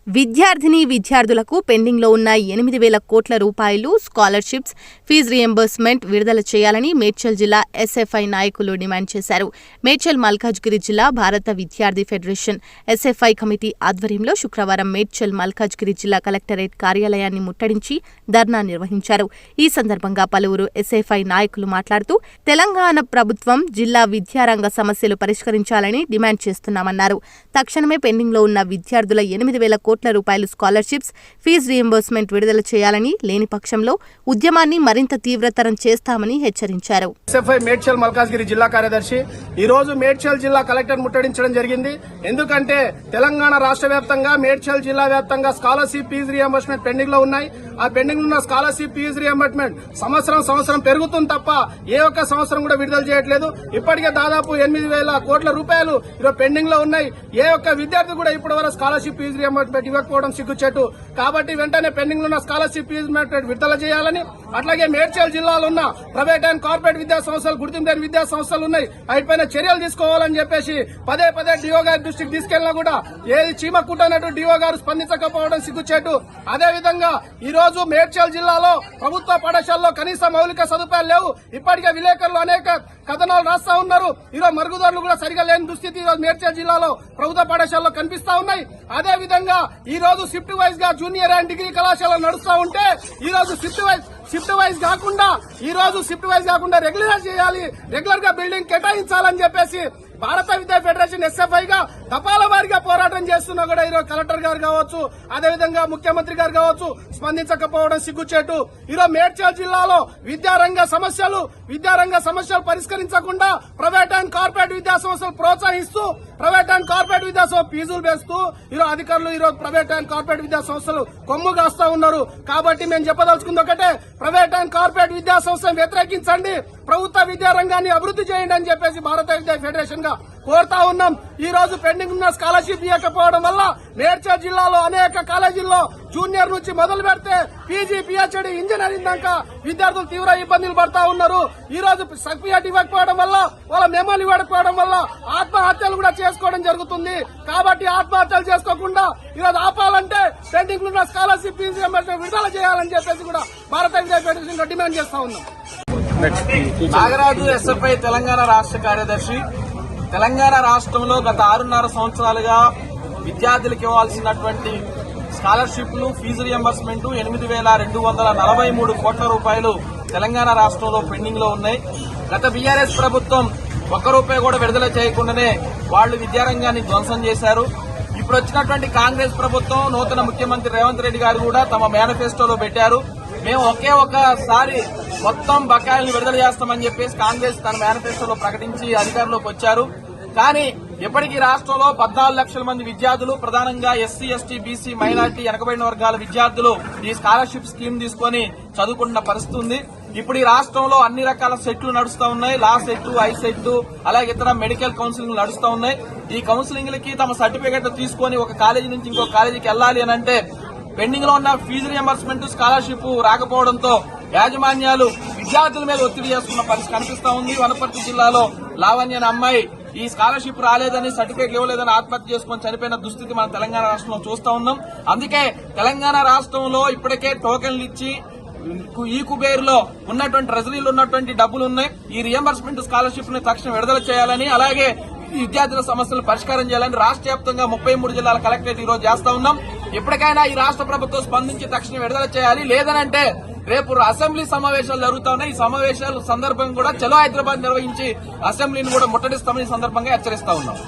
విద్యార్థులకు పెండింగ్ లో ఉన్న 8,000 కోట్ల రూపాయలు స్కాలర్షిప్స్, ఫీజు రీయింబర్స్మెంట్ విడుదల చేయాలని మేడ్చల్ జిల్లా ఎస్ఎఫ్ఐ నాయకులు డిమాండ్ చేశారు. మేడ్చల్ మల్కాజ్గిరి జిల్లా భారత విద్యార్థి ఫెడరేషన్ ఎస్ఎఫ్ఐ కమిటీ ఆధ్వర్యంలో శుక్రవారం మేడ్చల్ మల్కాజ్గిరి జిల్లా కలెక్టరేట్ కార్యాలయాన్ని ముట్టడించి ధర్నా నిర్వహించారు. ఈ సందర్భంగా పలువురు ఎస్ఎఫ్ఐ నాయకులు మాట్లాడుతూ తెలంగాణ ప్రభుత్వం జిల్లా విద్యారంగ సమస్యలు పరిష్కరించాలని డిమాండ్ చేస్తున్నామన్నారు. తక్షణమే పెండింగ్ లో ఉన్న విద్యార్థుల 8,000 కోట్ల రూపాయలు స్కాలర్షిప్స్, ఫీజు రీయింబర్స్మెంట్ విడుదల చేయాలని, లేని పక్షంలో ఉద్యమాన్ని మరింత తీవ్రతరం చేస్తామని హెచ్చరించారు. ఎస్ఎఫ్ఐ మేడ్చల్ మల్కాజ్గిరి జిల్లా కార్యదర్శి ఈ రోజు మేడ్చల్ జిల్లా కలెక్టర్ ముట్టడించడం జరిగింది. ఎందుకంటే తెలంగాణ రాష్ట్ర వ్యాప్తంగా మేడ్చల్ జిల్లా వ్యాప్తంగా స్కాలర్షిప్, ఫీజు రీయింబర్స్మెంట్ పెండింగ్ లో ఉన్నాయి. ఆ పెండింగ్ ఉన్న స్కాలర్షిప్, ఫీజు రీయింబర్స్మెంట్ సంవత్సరం పెరుగుతుంది తప్ప ఏ ఒక్క సంవత్సరం కూడా విడుదల చేయట్లేదు. ఇప్పటికే దాదాపు 8,000 కోట్ల రూపాయలు ఈరోజు పెండింగ్ లో ఉన్నాయి. ఏ ఒక్క విద్యార్థి కూడా ఇప్పటి వరకు స్కాలర్షిప్, ఫీజు రీయింబర్స్మెంట్ ఇవ్వకపోవడం సిగ్గుచేటు. కాబట్టి వెంటనే పెండింగ్ లో ఉన్న స్కాలర్షిప్, ఫీజు విడుదల చేయాలని, అట్లాగే మేడ్చల్ జిల్లాలో ఉన్న ప్రైవేట్ అండ్ కార్పొరేట్ విద్యా సంస్థలు, గుర్తింపు లేని విద్యా సంస్థలు ఉన్నాయి, వాటిపైన చర్యలు తీసుకోవాలని చెప్పేసి పదే డిఓ గారి దృష్టికి తీసుకెళ్లినా కూడా ఏది చీమ కుట్టనట్టు డిఓ గారు స్పందించకపోవడం సిగ్గుచేటు. అదేవిధంగా ఈ రోజు మేడ్చల్ జిల్లాలో ప్రభుత్వ పాఠశాలలో కనీస మౌలిక సదుపాయాలు లేవు. ఇప్పటికే విలేకరులు అనేక కథనాలు రాస్తా ఉన్నారు. ఈరోజు మరుగుదొడ్లు కూడా సరిగా లేని దుస్థితి ఈరోజు మేడ్చల్ జిల్లాలో ప్రభుత్వ పాఠశాలలో కనిపిస్తా ఉన్నాయి. అదేవిధంగా ఈ రోజు షిఫ్ట్ వైజ్ గా జూనియర్ అండ్ డిగ్రీ కళాశాలలు నడుస్తూ ఉంటే ఈ రోజు షిఫ్ట్ వైజ్ కాకుండా రెగ్యులర్ చేయాలి, రెగ్యులర్ గా బిల్డింగ్ కేటాయించాలని చెప్పేసి భారత విద్యా ఫెడరేషన్ ఎస్ఎఫ్ఐ గా తపాల వారిగా పోరాటం చేస్తున్నా కూడా ఈరోజు కలెక్టర్ గారు కావచ్చు, అదేవిధంగా ముఖ్యమంత్రి గారు కావచ్చు స్పందించకపోవడం సిగ్గుచేటు. ఈరోజు మేడ్చల్ జిల్లాలో విద్యారంగ సమస్యలు పరిష్కరించకుండా ప్రైవేట్ అండ్ కార్పొరేట్ విద్యా సంస్థలు ప్రోత్సహిస్తూ, ప్రైవేట్ అండ్ కార్పొరేట్ విద్యా సంస్థలు ఫీజులు వేస్తూ ఈరోజు అధికారులు ఈరోజు ప్రైవేట్ అండ్ కార్పొరేట్ విద్యా సంస్థలు కొమ్ము కాస్తా ఉన్నారు. కాబట్టి మేము చెప్పదలుచుకుంది ఒకటే, ప్రైవేట్ అండ్ కార్పొరేట్ విద్యా సంస్థలను వ్యతిరేకించండి, ప్రభుత్వ విద్యారంగాన్ని అభివృద్ధి చేయండి అని చెప్పేసి భారత విద్యా ఫెడరేషన్ గా కోరుతా ఉన్నాం. ఈ రోజు పెండింగ్ ఉన్న స్కాలర్షిప్ ఇవ్వకపోవడం వల్ల మేడ్చల్ జిల్లాలో అనేక కాలేజీల్లో జూనియర్ నుంచి మొదలు పెడితే పీజీ, పిహెచ్డీ, ఇంజనీరింగ్ దాకా విద్యార్థులు తీవ్ర ఇబ్బందులు పడతా ఉన్నారు. ఈ రోజు సర్టిఫికేట్ ఇవ్వకపోవడం వల్ల, వాళ్ళ మెమోలు ఇవ్వకపోవడం వల్ల ఆత్మహత్యలు కూడా చేసుకోవడం జరుగుతుంది. కాబట్టి ఆత్మహత్యలు చేసుకోకుండా ఈరోజు ఆపాలంటే పెండింగ్ ఉన్న స్కాలర్షిప్, ఫీజు రీయింబర్స్మెంట్ విడుదల చేయాలని చెప్పేసి కూడా భారత విద్యా ఫెడరేషన్ డిమాండ్ చేస్తా ఉన్నాం. నాగరాజు, ఎస్ఎఫ్ఐ తెలంగాణ రాష్ట్ర కార్యదర్శి. తెలంగాణ రాష్ట్రంలో గత 6.5 సంవత్సరాలుగా విద్యార్థులకు ఇవ్వాల్సినటువంటి స్కాలర్షిప్లు, ఫీజు రియంబర్స్మెంట్ 8,243 కోట్ల రూపాయలు తెలంగాణ రాష్ట్రంలో పెండింగ్ లో ఉన్నాయి. గత బీఆర్ఎస్ ప్రభుత్వం ₹1 కూడా విడుదల చేయకుండానే వాళ్లు విద్యారంగాన్ని ధ్వంసం చేశారు. ఇప్పుడు వచ్చినటువంటి కాంగ్రెస్ ప్రభుత్వం, నూతన ముఖ్యమంత్రి రేవంత్ రెడ్డి గారు కూడా తమ మేనిఫెస్టోలో పెట్టారు, మేము ఒకసారి మొత్తం బకాయిలను విడుదల చేస్తామని చెప్పేసి కాంగ్రెస్ తన మేనిఫెస్టోలో ప్రకటించి అధికారంలోకి వచ్చారు. కానీ ఇప్పటికీ రాష్ట్రంలో 14 లక్షల మంది విద్యార్థులు, ప్రధానంగా ఎస్సీ, ఎస్టీ, బీసీ, మైనార్టీ, వెనుకబడిన వర్గాల విద్యార్థులు ఈ స్కాలర్షిప్ స్కీమ్ తీసుకుని చదువుకుంటున్న పరిస్థితి ఉంది. ఇప్పుడు ఈ రాష్ట్రంలో అన్ని రకాల సెట్లు నడుస్తా ఉన్నాయి. లా సెట్, ఐ సెట్, అలాగే ఇతర మెడికల్ కౌన్సిలింగ్ నడుస్తా ఉన్నాయి. ఈ కౌన్సిలింగ్ లకి తమ సర్టిఫికెట్ తీసుకుని ఒక కాలేజీ నుంచి ఇంకో కాలేజీకి వెళ్లాలి అని అంటే పెండింగ్ లో ఉన్న ఫీజు రియంబర్స్మెంట్, స్కాలర్షిప్ రాకపోవడంతో యాజమాన్యాలు విద్యార్థుల మీద ఒత్తిడి చేస్తున్న పరిస్థితి కనిపిస్తా ఉంది. వనపర్తి జిల్లాలో లావణ్య అనే అమ్మాయి ఈ స్కాలర్షిప్ రాలేదని, సర్టిఫికేట్ ఇవ్వలేదని ఆత్మహత్య చేసుకుని చనిపోయిన దుస్థితి మనం తెలంగాణ రాష్ట్రంలో చూస్తా ఉన్నాం. అందుకే తెలంగాణ రాష్ట్రంలో ఇప్పటికే టోకెన్లు ఇచ్చి ఈ కుబేరులో ఉన్నటువంటి ట్రెజరీలో ఉన్నటువంటి డబ్బులు ఉన్నాయి. ఈ రియంబర్స్మెంట్ స్కాలర్షిప్ ని తక్షణం విడుదల చేయాలని, అలాగే విద్యార్థుల సమస్యలు పరిష్కారం చేయాలని రాష్ట్ర వ్యాప్తంగా 33 జిల్లాల కలెక్టరేట్ ఈ రోజు చేస్తా ఉన్నాం. ఎప్పటికైనా ఈ రాష్ట్ర ప్రభుత్వం స్పందించి తక్షణం విడుదల చేయాలి. లేదనంటే రేపు అసెంబ్లీ సమావేశాలు జరుగుతా ఉన్నాయి. ఈ సమావేశాల సందర్భంగా కూడా చలో హైదరాబాద్ నిర్వహించి అసెంబ్లీని కూడా ముట్టడిస్తామని సందర్భంగా హెచ్చరిస్తా ఉన్నాం.